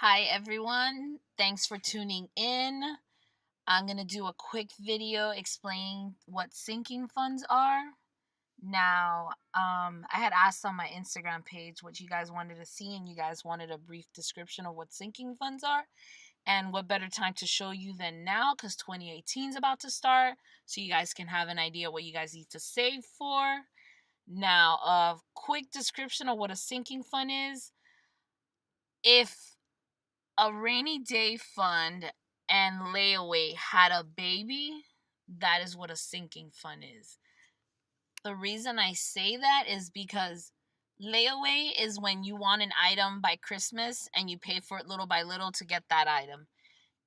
Hi everyone, thanks for tuning in. I'm going to do a quick video explaining what sinking funds are. Now, I had asked on my Instagram page what you guys wanted to see, and you guys wanted a brief description of what sinking funds are. And what better time to show you than now, because 2018 is about to start, so you guys can have an idea what you guys need to save for. Now, a quick description of what a sinking fund is. If a rainy day fund and layaway had a baby, that is what a sinking fund is. The reason I say that is because layaway is when you want an item by Christmas and you pay for it little by little to get that item.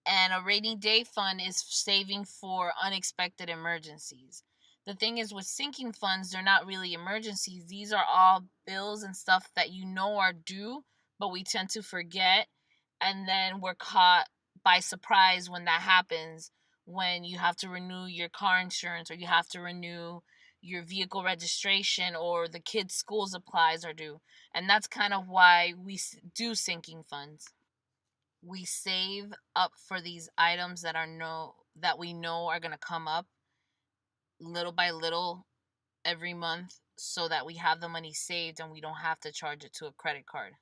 And a rainy day fund is saving for unexpected emergencies. The thing is, with sinking funds, they're not really emergencies. These are all bills and stuff that you know are due, but we tend to forget. And then we're caught by surprise when that happens, when you have to renew your car insurance, or you have to renew your vehicle registration, or the kids' school supplies are due. And that's kind of why we do sinking funds. We save up for these items that we know are going to come up little by little every month, so that we have the money saved and we don't have to charge it to a credit card.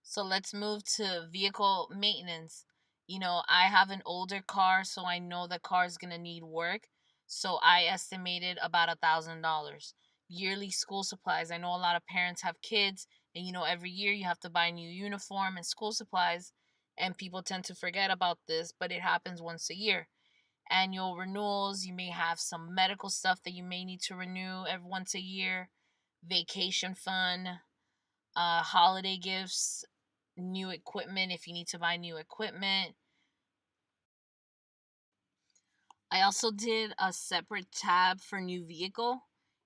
So let's move to vehicle maintenance. I have an older car, so I know the car is going to need work. So I estimated about $1,000. Yearly school supplies. I know a lot of parents have kids, and every year you have to buy a new uniform and school supplies, and people tend to forget about this, but it happens once a year. Annual renewals, you may have some medical stuff that you may need to renew every once a year. Vacation fund, holiday gifts, new equipment if you need to buy new equipment. I also did a separate tab for new vehicle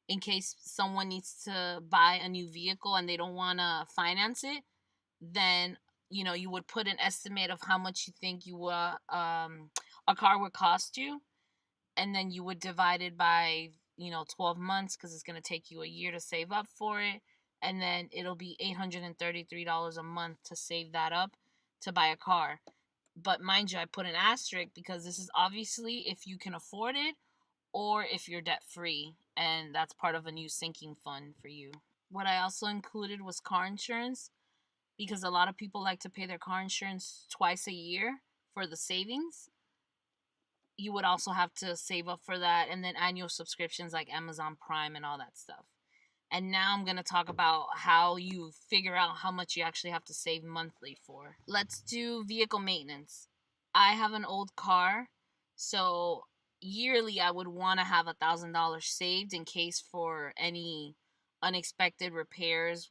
in case someone needs to buy a new vehicle and they don't want to finance it. Then you would put an estimate of how much you think a car would cost you, and then you would divide it by 12 months, because it's going to take you a year to save up for it, and then it'll be $833 a month to save that up to buy a car. But mind you, I put an asterisk because this is obviously if you can afford it, or if you're debt free, and that's part of a new sinking fund for you. What I also included was car insurance, because a lot of people like to pay their car insurance twice a year for the savings. You would also have to save up for that, and then annual subscriptions like Amazon Prime and all that stuff. And now I'm going to talk about how you figure out how much you actually have to save monthly for. Let's do vehicle maintenance. I have an old car, so yearly I would want to have $1,000 saved in case for any unexpected repairs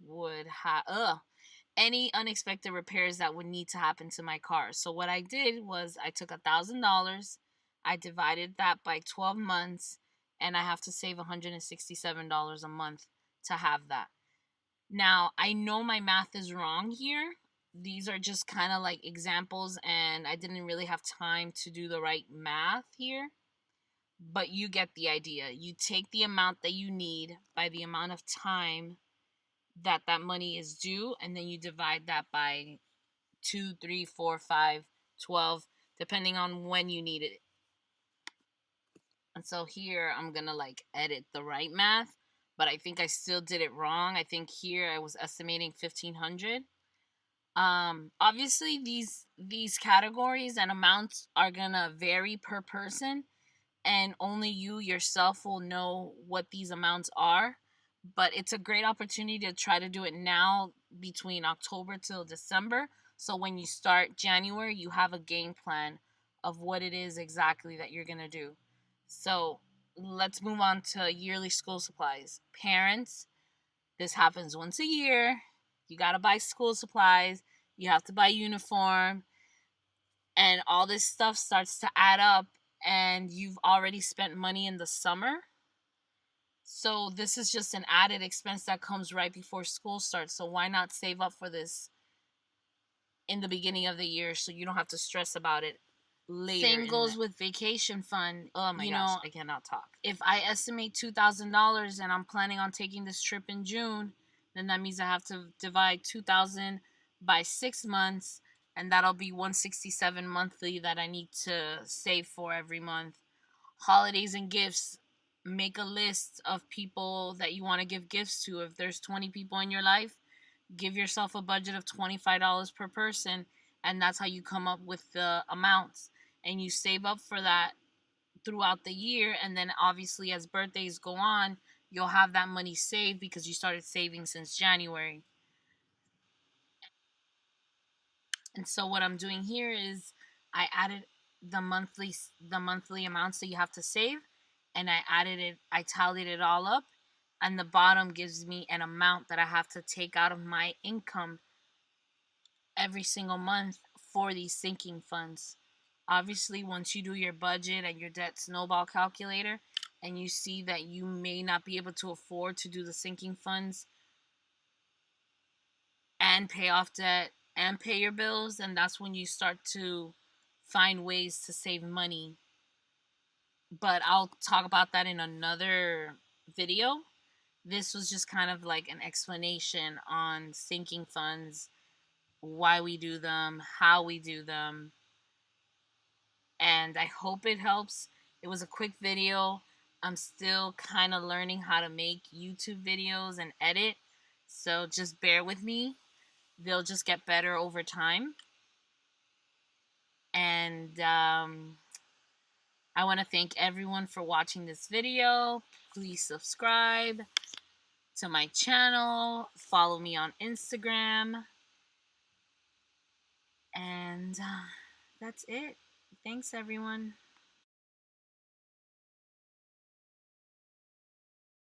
any unexpected repairs that would need to happen to my car. So what I did was I took $1,000, I divided that by 12 months, and I have to save $167 a month to have that. Now, I know my math is wrong here. These are just kind of like examples, and I didn't really have time to do the right math here. But you get the idea. You take the amount that you need by the amount of time that money is due, and then you divide that by 2, 3, 4, 5, 12, depending on when you need it. And so here I'm going to edit the right math, but I think I still did it wrong. I think here I was estimating 1,500. Obviously these categories and amounts are going to vary per person, and only you yourself will know what these amounts are. But it's a great opportunity to try to do it now between October till December. So when you start January, you have a game plan of what it is exactly that you're going to do. So let's move on to yearly school supplies. Parents, this happens once a year. You got to buy school supplies. You have to buy uniform. And all this stuff starts to add up, and you've already spent money in the summer. So this is just an added expense that comes right before school starts. So why not save up for this in the beginning of the year so you don't have to stress about it later? Same goes with vacation fund. Oh my gosh, I cannot talk. If I estimate $2,000 and I'm planning on taking this trip in June, then that means I have to divide $2,000 by 6 months, and that'll be 167 monthly that I need to save for every month. Holidays and gifts, make a list of people that you want to give gifts to. If there's 20 people in your life, give yourself a budget of $25 per person, and that's how you come up with the amounts. And you save up for that throughout the year, and then obviously as birthdays go on, you'll have that money saved because you started saving since January. And so what I'm doing here is I added the monthly amounts that you have to save, and I tallied it all up, and the bottom gives me an amount that I have to take out of my income every single month for these sinking funds. Obviously, once you do your budget and your debt snowball calculator and you see that you may not be able to afford to do the sinking funds and pay off debt and pay your bills, and that's when you start to find ways to save money. But I'll talk about that in another video. This was just kind of like an explanation on sinking funds, why we do them, how we do them, and I hope it helps. It was a quick video. I'm still kind of learning how to make YouTube videos and edit, so just bear with me. They'll just get better over time. And I want to thank everyone for watching this video. Please subscribe to my channel. Follow me on Instagram. And that's it. Thanks, everyone.